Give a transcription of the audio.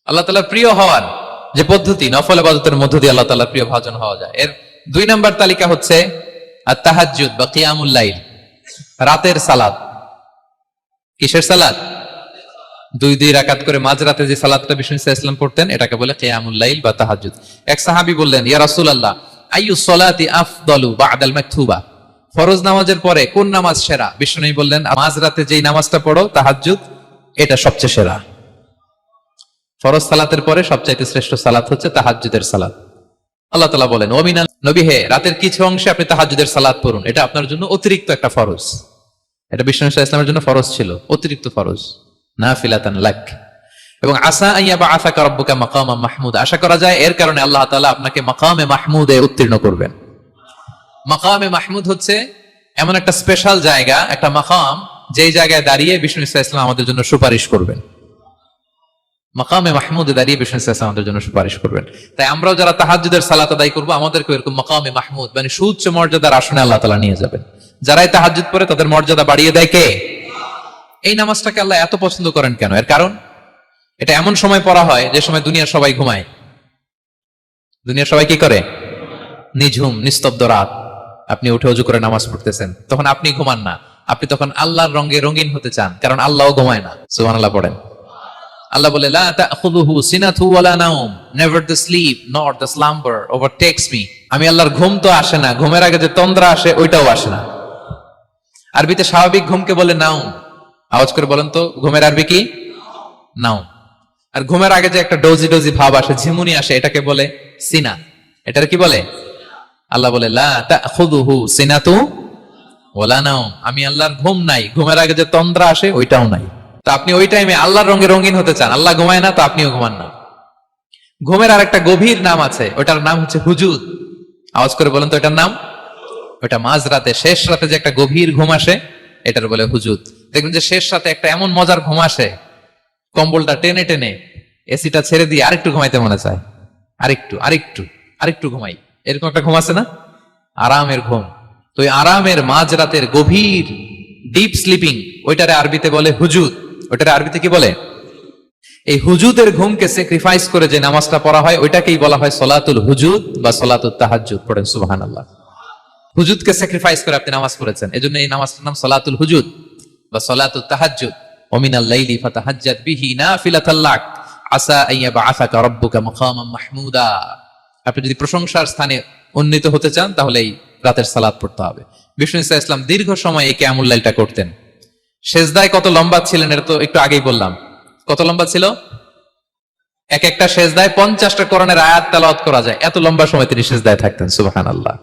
আল্লাহ তাআলার প্রিয় হওয়ার যে পদ্ধতি, নফল ইবাদতের মধ্য দিয়ে আল্লাহ তাআলার প্রিয় ভাজন হওয়া যায়। এর 2 নম্বর তালিকা হচ্ছে আত-তাহাজ্জুদ বা কিয়ামুল লাইল, রাতের সালাত। কিসের সালাত? 2 রাকাত করে মাঝরাতে যে সালাতটা বিষ্ণু সাল্লাল্লাহু আলাইহি ওয়াসাল্লাম পড়তেন এটাকে বলে কিয়ামুল লাইল বা তাহাজ্জুদ। এক সাহাবী বললেন, ইয়া রাসূলুল্লাহ, আইয়ু সলাতি আফদালু বা'দাল মাকতুবা, ফরজ নামাজের পরে কোন নামাজ সেরা? বিষ্ণু বললেন, মাঝরাতে যেই নামাজটা পড়ো তাহাজ্জুদ, এটা সবচেয়ে সেরা। ফরজ সালাতের পরে সবচাইতে শ্রেষ্ঠ সালাত হচ্ছে তাহাজ্জুদের সালাত। আল্লাহ তাআলা বলেন, ও মিনাল নবী হে, রাতের কিছু অংশে আপনি তাহাজ্জুদের সালাত পড়ুন, এটা আপনার জন্য অতিরিক্ত একটা ফরজ। এটা বিষ্ণু সাল্লাল্লাহু আলাইহি ওয়াসাল্লামের জন্য ফরজ ছিল, অতিরিক্ত ফরজ, নাফিলাতান লাক। এবং আসা আইয়া বাআসাকা রাব্বুকা মাকামান মাহমুদ, আশা করা যায় এর কারণে আল্লাহ তাআলা আপনাকে মাকামে মাহমুদে উত্তীর্ণ করবেন। মাকামে মাহমুদ হচ্ছে এমন একটা স্পেশাল জায়গা, একটা মাকাম, যেই জায়গায় দাঁড়িয়ে বিষ্ণু সাল্লাল্লাহু আলাইহি ওয়াসাল্লাম আমাদের জন্য সুপারিশ করবেন। মাকামে মাহমুদে দাঁড়িয়ে বিষ্ণু সাল্লাল্লাহু আলাইহি ওয়াসাল্লাম আমাদের জন্য সুপারিশ করবেন। তাই আমরাও যারা তাহাজ্জুদের সালাত আদায় করব, আমাদেরকে এরকম মাকামে মাহমুদ মানে সুউচ্চ মর্যাদার আসনে আল্লাহ তাআলা নিয়ে যাবেন। যারাই তাহাজ্জুদ পড়ে তাদের মর্যাদা বাড়িয়ে দেয় কে? এই নামাজটাকে আল্লাহ এত পছন্দ করেন কেন? এর কারণ, এটা এমন সময় পড়া হয় যে সময় দুনিয়ার সবাই ঘুমায়। দুনিয়ার সবাই কি করে? নিঝুম নিস্তব্ধ রাত, আপনি উঠে ওযু করে নামাজ পড়তেছেন, তখন আপনি ঘুমান না, আপনি তখন আল্লাহর রঙে রঙিন হতে চান, কারণ আল্লাহও ঘুমায় না। সুবহানাল্লাহ পড়েন। আল্লাহ বলে, লা তাখুযুহু সিনাতু ওয়ালা নাওম, never the sleep nor the slumber overtakes me. আমি আল্লাহর ঘুম তো আসে না, ঘুমের আগে যে তন্দ্রা আসে ওইটাও আসে না। আরবিতে স্বাভাবিক ঘুমকে বলে নাওম। আওয়াজ করে বলেন তো, ঘুমের আরবি কি? নাওম। আর ঘুমের আগে যে একটা ডোজি ডোজি ভাব আসে, ঝিমুনি আসে, এটাকে বলে সিনা। এটার কি বলে? আল্লাহ বলে, লা তাখুযুহু সিনাতু ওয়ালা নাওম, আমি আল্লাহর ঘুম নাই, ঘুমের আগে যে তন্দ্রা আসে ওইটাও নাই। তো আপনি ওই টাইমে আল্লাহর রঙে রঙিন হতে চান, আল্লাহ ঘুমায় না, তো আপনিও ঘুমান না। ঘুমের আর একটা গভীর নাম আছে, ওটার নাম হচ্ছে হুজুদ। আওয়াজ করে বলেন তো এটার নাম? ওটা মাঝরাতে, শেষ রাতে যে একটা গভীর ঘুম আসে, এটার বলে হুজুদ। দেখবেন যে শেষ রাতে একটা এমন মজার ঘুম আসে, কম্বলটা টেনে টেনে এসিটা ছেড়ে দিয়ে আরেকটু ঘুমাইতে মনে চায়, আরেকটু আরেকটু আরেকটু ঘুমাই, এরকম একটা ঘুম আছে না? আরামের ঘুম। তো ওই আরামের মাঝরাতের গভীর ডিপ স্লিপিং, ওইটারে আরবিতে বলে হুজুদ। ওইটারে আরবিতে কি বলে? এই হুজুদের ঘুমকে স্যাক্রিফাইস করে যে নামাজটা পড়া হয়, ওইটাকেই বলা হয় সলাতুল হুজুদ বা সলাতুত তাহাজ্জুদ। পড়েন সুবহানাল্লাহ। হুজুদকে স্যাক্রিফাইস করে আপনি নামাজ পড়েছেন, এজন্য এই নামাজটার নাম সলাতুল হুজুদ বা সলাতুত তাহাজ্জুদ। ওয়া মিনাল লাইলি ফাতাহাজ্জাদ বিহি নাফিলাতাল লাক আসা আইয়া বাআসাকা রাব্বুকা মাকামান মাহমুদা। আপনি যদি প্রশংসার স্থানে উন্নীত হতে চান, তাহলে এই রাতের সালাত পড়তে হবে। বিষ্ণু সাল্লাল্লাহু আলাইহি ওয়াসাল্লাম দীর্ঘ সময় এই কিয়ামুল লাইলটা করতেন। সেজদায় কত লম্বা ছিলেন এটা তো একটু আগেই বললাম। কত লম্বা ছিল? এক একটা সেজদায় 50টা কোরআনের আয়াত তেলাওয়াত করা যায়, এত লম্বা সময় তিনি সেজদায় থাকতেন। সুবহানাল্লাহ।